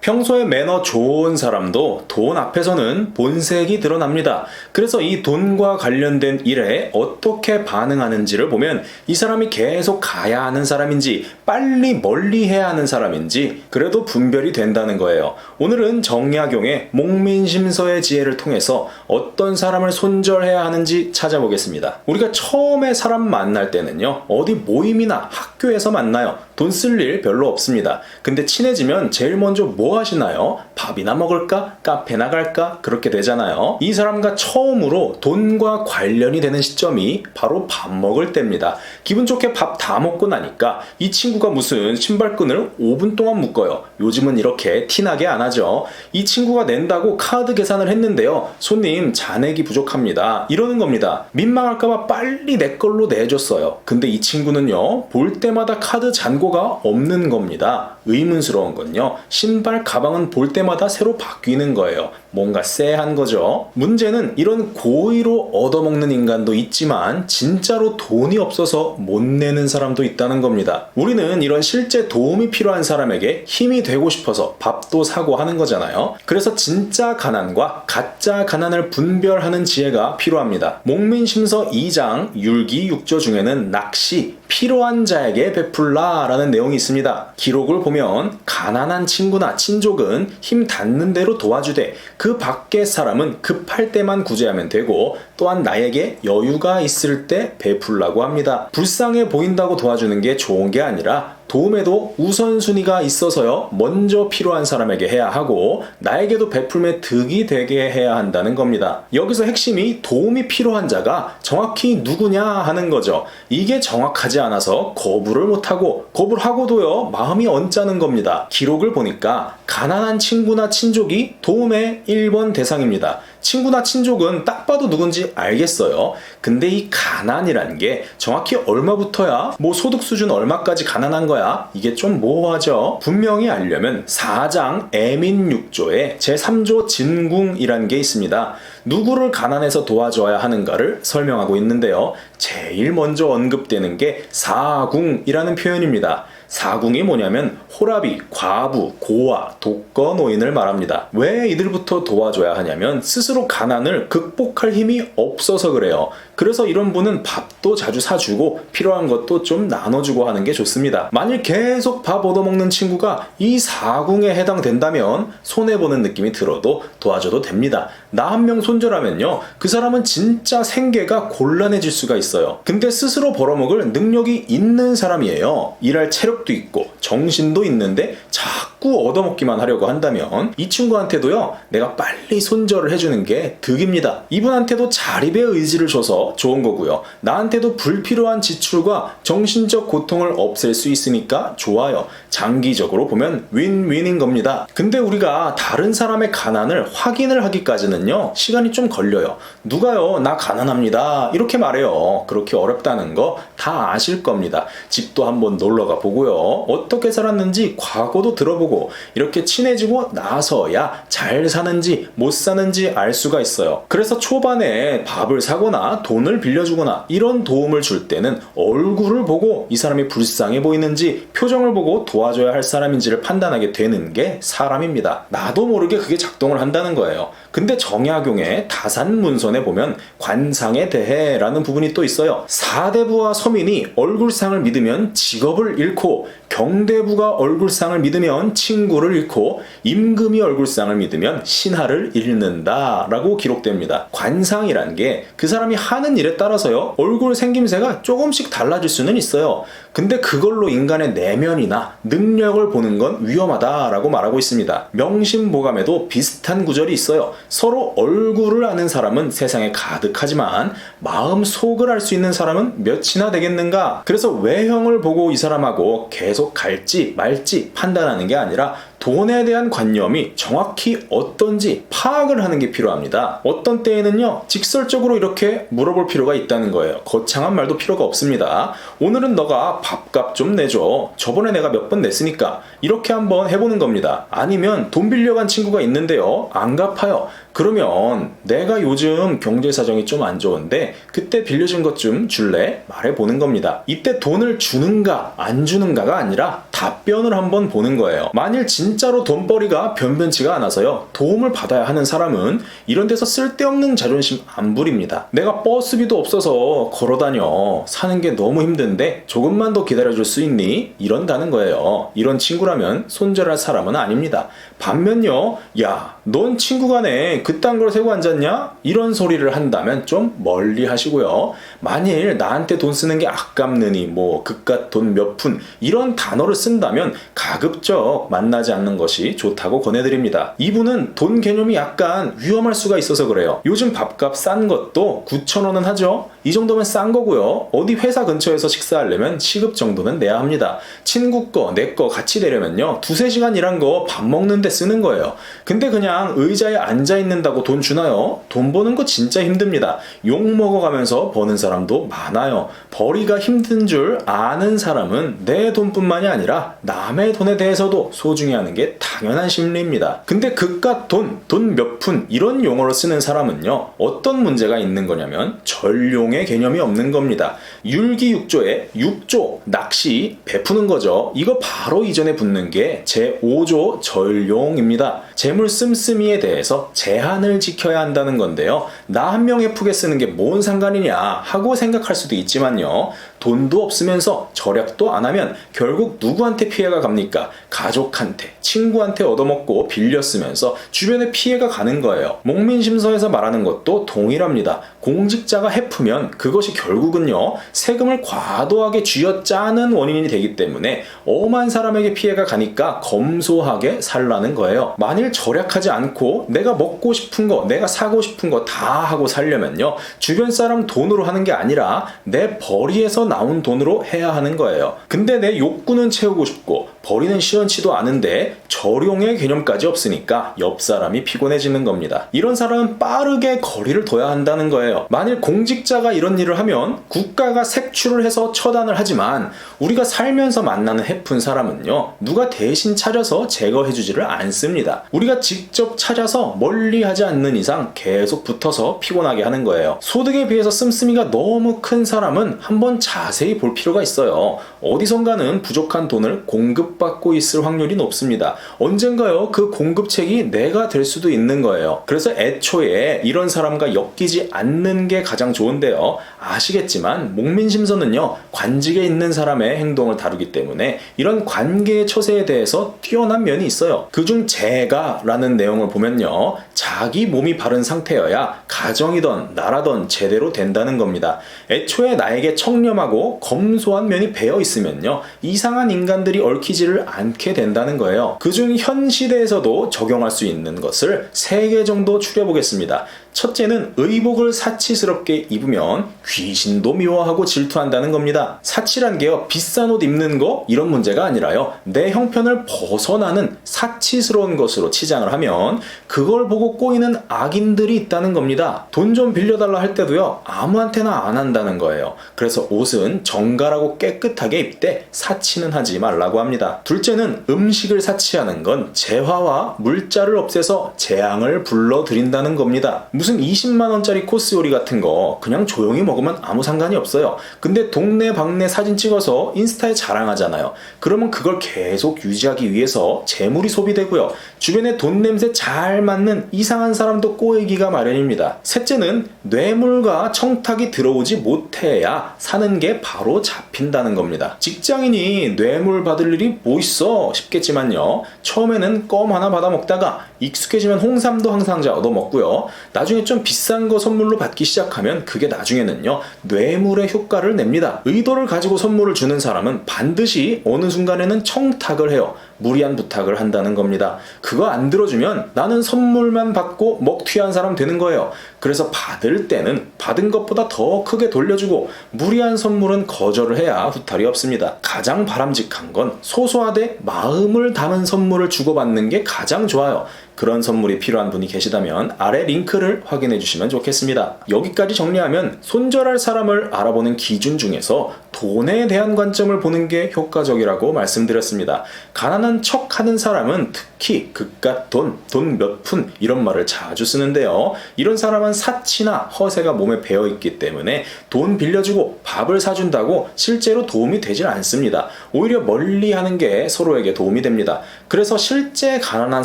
평소에 매너 좋은 사람도 돈 앞에서는 본색이 드러납니다. 그래서 이 돈과 관련된 일에 어떻게 반응하는지를 보면 이 사람이 계속 가야 하는 사람인지 빨리 멀리 해야 하는 사람인지 그래도 분별이 된다는 거예요. 오늘은 정약용의 목민심서의 지혜를 통해서 어떤 사람을 손절해야 하는지 찾아보겠습니다. 우리가 처음에 사람 만날 때는요, 어디 모임이나 학교에서 만나요. 돈 쓸 일 별로 없습니다. 근데 친해지면 제일 먼저 뭐 하시나요? 밥이나 먹을까? 카페나 갈까? 그렇게 되잖아요. 이 사람과 처음으로 돈과 관련이 되는 시점이 바로 밥 먹을 때입니다. 기분 좋게 밥 다 먹고 나니까 이 친구가 무슨 신발끈을 5분 동안 묶어요. 요즘은 이렇게 티나게 안 하죠. 이 친구가 낸다고 카드 계산을 했는데요, 손님 잔액이 부족합니다, 이러는 겁니다. 민망할까봐 빨리 내 걸로 내줬어요. 근데 이 친구는요, 볼 때마다 카드 잔고가 없는 겁니다. 의문스러운 건요, 신발 가방은 볼 때마다 새로 바뀌는 거예요. 뭔가 쎄한 거죠. 문제는 이런 고의로 얻어먹는 인간도 있지만 진짜로 돈이 없어서 못 내는 사람도 있다는 겁니다. 우리는 이런 실제 도움이 필요한 사람에게 힘이 되고 싶어서 밥도 사고 하는 거잖아요. 그래서 진짜 가난과 가짜 가난을 분별하는 지혜가 필요합니다. 목민심서 2장 율기 6조 중에는 낚시, 필요한 자에게 베풀라 라는 내용이 있습니다. 기록을 보면 가난한 친구나 친족은 힘 닿는 대로 도와주되 그 밖의 사람은 급할 때만 구제하면 되고, 또한 나에게 여유가 있을 때 베풀라고 합니다. 불쌍해 보인다고 도와주는 게 좋은 게 아니라 도움에도 우선순위가 있어서요, 먼저 필요한 사람에게 해야 하고 나에게도 베풀매 득이 되게 해야 한다는 겁니다. 여기서 핵심이 도움이 필요한 자가 정확히 누구냐 하는 거죠. 이게 정확하지 않아서 거부를 못하고, 거부를 하고도요 마음이 언짢은 겁니다. 기록을 보니까 가난한 친구나 친족이 도움의 1번 대상입니다. 친구나 친족은 딱 봐도 누군지 알겠어요. 근데 이 가난이란 게 정확히 얼마부터야, 뭐 소득 수준 얼마까지 가난한 거야, 이게 좀 모호하죠. 분명히 알려면 4장 애민6조에 제3조 진궁이란 게 있습니다. 누구를 가난해서 도와줘야 하는가를 설명하고 있는데요, 제일 먼저 언급되는 게 사궁이라는 표현입니다. 사궁이 뭐냐면 호라비, 과부, 고아, 독거, 노인을 말합니다. 왜 이들부터 도와줘야 하냐면 스스로 가난을 극복할 힘이 없어서 그래요. 그래서 이런 분은 밥도 자주 사주고 필요한 것도 좀 나눠주고 하는 게 좋습니다. 만일 계속 밥 얻어먹는 친구가 이 사궁에 해당된다면 손해보는 느낌이 들어도 도와줘도 됩니다. 나 한 명 손절하면요, 그 사람은 진짜 생계가 곤란해질 수가 있어요. 근데 스스로 벌어먹을 능력이 있는 사람이에요. 일할 체력도 있고 정신도 있는데 자꾸 얻어먹기만 하려고 한다면 이 친구한테도요, 내가 빨리 손절을 해주는 게 득입니다. 이분한테도 자립의 의지를 줘서 좋은 거고요, 나한테도 불필요한 지출과 정신적 고통을 없앨 수 있으니까 좋아요. 장기적으로 보면 윈윈인 겁니다. 근데 우리가 다른 사람의 가난을 확인을 하기까지는요, 시간이 좀 걸려요. 누가요, 나 가난합니다 이렇게 말해요. 그렇게 어렵다는 거 다 아실 겁니다. 집도 한번 놀러가 보고요, 어떻게 살았는지 과거도 들어보고, 이렇게 친해지고 나서야 잘 사는지 못 사는지 알 수가 있어요. 그래서 초반에 밥을 사거나 돈을 빌려주거나 이런 도움을 줄 때는 얼굴을 보고 이 사람이 불쌍해 보이는지, 표정을 보고 도와줘야 할 사람인지를 판단하게 되는 게 사람입니다. 나도 모르게 그게 작동을 한다는 거예요. 근데 정약용의 다산문선에 보면 관상에 대해 라는 부분이 또 있어요. 사대부와 서민이 얼굴상을 믿으면 직업을 잃고, 경대부가 얼굴상을 믿으면 친구를 잃고, 임금이 얼굴상을 믿으면 신하를 잃는다 라고 기록됩니다. 관상이란 게 그 사람이 하는 일에 따라서요, 얼굴 생김새가 조금씩 달라질 수는 있어요. 근데 그걸로 인간의 내면이나 능력을 보는 건 위험하다라고 말하고 있습니다. 명심보감에도 비슷한 구절이 있어요. 서로 얼굴을 아는 사람은 세상에 가득하지만 마음 속을 알 수 있는 사람은 몇이나 되겠는가? 그래서 외형을 보고 이 사람하고 계속 갈지 말지 판단하는 게 아니라 돈에 대한 관념이 정확히 어떤지 파악을 하는 게 필요합니다. 어떤 때에는요, 직설적으로 이렇게 물어볼 필요가 있다는 거예요. 거창한 말도 필요가 없습니다. 오늘은 너가 밥값 좀 내줘. 저번에 내가 몇 번 냈으니까. 이렇게 한번 해보는 겁니다. 아니면 돈 빌려간 친구가 있는데요, 안 갚아요. 그러면 내가 요즘 경제 사정이 좀 안 좋은데 그때 빌려준 것 좀 줄래? 말해보는 겁니다. 이때 돈을 주는가 안 주는가가 아니라 답변을 한번 보는 거예요. 만일 진짜로 돈벌이가 변변치가 않아서요. 도움을 받아야 하는 사람은 이런 데서 쓸데없는 자존심 안 부립니다. 내가 버스비도 없어서 걸어다녀. 사는 게 너무 힘든데 조금만 더 기다려줄 수 있니? 이런다는 거예요. 이런 친구라면 손절할 사람은 아닙니다. 반면요, 야, 넌 친구 간에 그딴 걸 세고 앉았냐? 이런 소리를 한다면 좀 멀리 하시고요. 만일 나한테 돈 쓰는 게 아깝느니 뭐 그깟 돈 몇 푼 이런 단어를 쓴다면 가급적 만나지 않는 것이 좋다고 권해드립니다. 이분은 돈 개념이 약간 위험할 수가 있어서 그래요. 요즘 밥값 싼 것도 9,000원은 하죠. 이 정도면 싼 거고요. 어디 회사 근처에서 식사하려면 시급 정도는 내야 합니다. 친구 거, 내 거 같이 내려면요. 두세 시간 일한 거 밥 먹는데 쓰는 거예요. 근데 그냥 의자에 앉아 있는다고 돈 주나요? 돈 버는 거 진짜 힘듭니다. 욕 먹어가면서 버는 사람도 많아요. 벌이가 힘든 줄 아는 사람은 내 돈뿐만이 아니라 남의 돈에 대해서도 소중히 하는 게 당연한 심리입니다. 근데 그깟 돈 몇 푼 이런 용어를 쓰는 사람은요. 어떤 문제가 있는 거냐면 전용의 개념이 없는 겁니다. 율기육조에 육조, 낚시, 베푸는 거죠. 이거 바로 이전에 붙는 게 제5조 전용입니다. 재물 씀씀이에 대해서 제한을 지켜야 한다는 건데요. 나 한 명 예쁘게 쓰는 게 뭔 상관이냐 하고 생각할 수도 있지만요. 돈도 없으면서 절약도 안 하면 결국 누구한테 피해가 갑니까? 가족한테, 친구한테 얻어먹고 빌려 쓰면서 주변에 피해가 가는 거예요. 목민심서에서 말하는 것도 동일합니다. 공직자가 해프면 그것이 결국은요, 세금을 과도하게 쥐어짜는 원인이 되기 때문에 엄한 사람에게 피해가 가니까 검소하게 살라는 거예요. 만일 절약하지 않고 내가 먹고 싶은 거, 내가 사고 싶은 거 다 하고 살려면요, 주변 사람 돈으로 하는 게 아니라 내 벌이에서 나온 돈으로 해야 하는 거예요. 근데 내 욕구는 채우고 싶고 벌이는 시원치도 않은데 절용의 개념까지 없으니까 옆 사람이 피곤해지는 겁니다. 이런 사람은 빠르게 거리를 둬야 한다는 거예요. 만일 공직자가 이런 일을 하면 국가가 색출을 해서 처단을 하지만 우리가 살면서 만나는 해픈 사람은요, 누가 대신 차려서 제거해주지를 않습니다. 우리가 직접 찾아서 멀리 하지 않는 이상 계속 붙어서 피곤하게 하는 거예요. 소득에 비해서 씀씀이가 너무 큰 사람은 한번 자세히 볼 필요가 있어요. 어디선가는 부족한 돈을 공급받고 있을 확률이 높습니다. 언젠가요, 그 공급책이 내가 될 수도 있는 거예요. 그래서 애초에 이런 사람과 엮이지 않는 게 가장 좋은데요. 아시겠지만 목민심서는요, 관직에 있는 사람의 행동을 다루기 때문에 이런 관계의 처세에 대해서 뛰어난 면이 있어요. 그중 재가라는 내용을 보면요, 자기 몸이 바른 상태여야 가정이던 나라던 제대로 된다는 겁니다. 애초에 나에게 청렴하고 검소한 면이 배어 있으면요, 이상한 인간들이 얽히지를 않게 된다는 거예요. 그중 현 시대에서도 적용할 수 있는 것을 3개 정도 추려보겠습니다. 첫째는 의복을 사치스럽게 입으면 귀신도 미워하고 질투한다는 겁니다. 사치란 게요, 비싼 옷 입는 거 이런 문제가 아니라요, 내 형편을 벗어나는 사치스러운 것으로 치장을 하면 그걸 보고 꼬이는 악인들이 있다는 겁니다. 돈 좀 빌려달라 할 때도요, 아무한테나 안 한다는 거예요. 그래서 옷은 정갈하고 깨끗하게 입되 사치는 하지 말라고 합니다. 둘째는 음식을 사치하는 건 재화와 물자를 없애서 재앙을 불러들인다는 겁니다. 무슨 20만원짜리 코스 요리 같은 거 그냥 조용히 먹으면 아무 상관이 없어요. 근데 동네 방네 사진 찍어서 인스타에 자랑하잖아요. 그러면 그걸 계속 유지하기 위해서 재물이 소비되고요, 주변에 돈 냄새 잘 맡는 이상한 사람도 꼬이기가 마련입니다. 셋째는 뇌물과 청탁이 들어오지 못해야 사는 게 바로 잡힌다는 겁니다. 직장인이 뇌물 받을 일이 뭐 있어 싶겠지만요, 처음에는 껌 하나 받아 먹다가 익숙해지면 홍삼도 항상자 얻어먹고요, 나중에 좀 비싼 거 선물로 받기 시작하면 그게 나중에는요, 뇌물의 효과를 냅니다. 의도를 가지고 선물을 주는 사람은 반드시 어느 순간에는 청탁을 해요. 무리한 부탁을 한다는 겁니다. 그거 안 들어주면 나는 선물만 받고 먹튀한 사람 되는 거예요. 그래서 받을 때는 받은 것보다 더 크게 돌려주고 무리한 선물은 거절을 해야 후탈이 없습니다. 가장 바람직한 건 소소하되 마음을 담은 선물을 주고받는 게 가장 좋아요. 그런 선물이 필요한 분이 계시다면 아래 링크를 확인해 주시면 좋겠습니다. 여기까지 정리하면 손절할 사람을 알아보는 기준 중에서 돈에 대한 관점을 보는 게 효과적이라고 말씀드렸습니다. 가난한 척 하는 사람은 특히 그깟 돈 몇 푼 이런 말을 자주 쓰는데요. 이런 사람은 사치나 허세가 몸에 배어 있기 때문에 돈 빌려주고 밥을 사준다고 실제로 도움이 되질 않습니다. 오히려 멀리 하는 게 서로에게 도움이 됩니다. 그래서 실제 가난한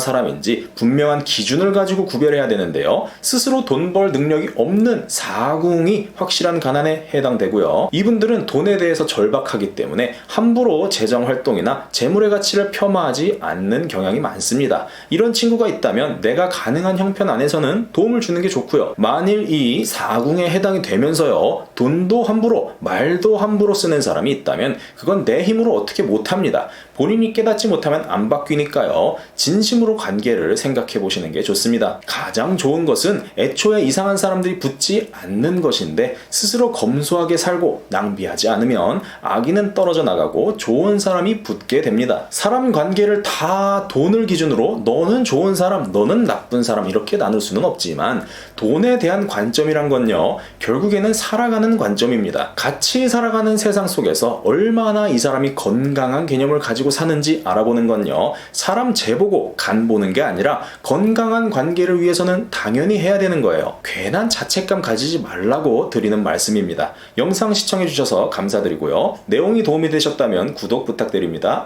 사람인지 분명한 기준을 가지고 구별해야 되는데요. 스스로 돈 벌 능력이 없는 사궁이 확실한 가난에 해당되고요. 이분들은 돈에 대해서 절박하기 때문에 함부로 재정 활동이나 재물의 가치를 폄하하지 않는 경향이 많습니다. 이런 친구가 있다면 내가 가능한 형편 안에서는 도움을 주는 게 좋고요. 만일 이 사궁에 해당이 되면서요, 돈도 함부로 말도 함부로 쓰는 사람이 있다면 그건 내 힘으로 어떻게 못합니다. 본인이 깨닫지 못하면 안 바뀌니까요. 진심으로 관계를 생각해 보시는 게 좋습니다. 가장 좋은 것은 애초에 이상한 사람들이 붙지 않는 것인데 스스로 검소하게 살고 낭비하지 않으면 악인은 떨어져 나가고 좋은 사람이 붙게 됩니다. 사람 관계를 다 돈을 기준으로 너는 좋은 사람, 너는 나쁜 사람 이렇게 나눌 수는 없지만 돈에 대한 관점이란 건요, 결국에는 살아가는 관점입니다. 같이 살아가는 세상 속에서 얼마나 이 사람이 건강한 개념을 가지고 사는지 알아보는 건요, 사람 재보고 간 보는 게 아니라 건강한 관계를 위해서는 당연히 해야 되는 거예요. 괜한 자책감 가지지 말라고 드리는 말씀입니다. 영상 시청해주셔서 감사드리고요. 내용이 도움이 되셨다면 구독 부탁드립니다.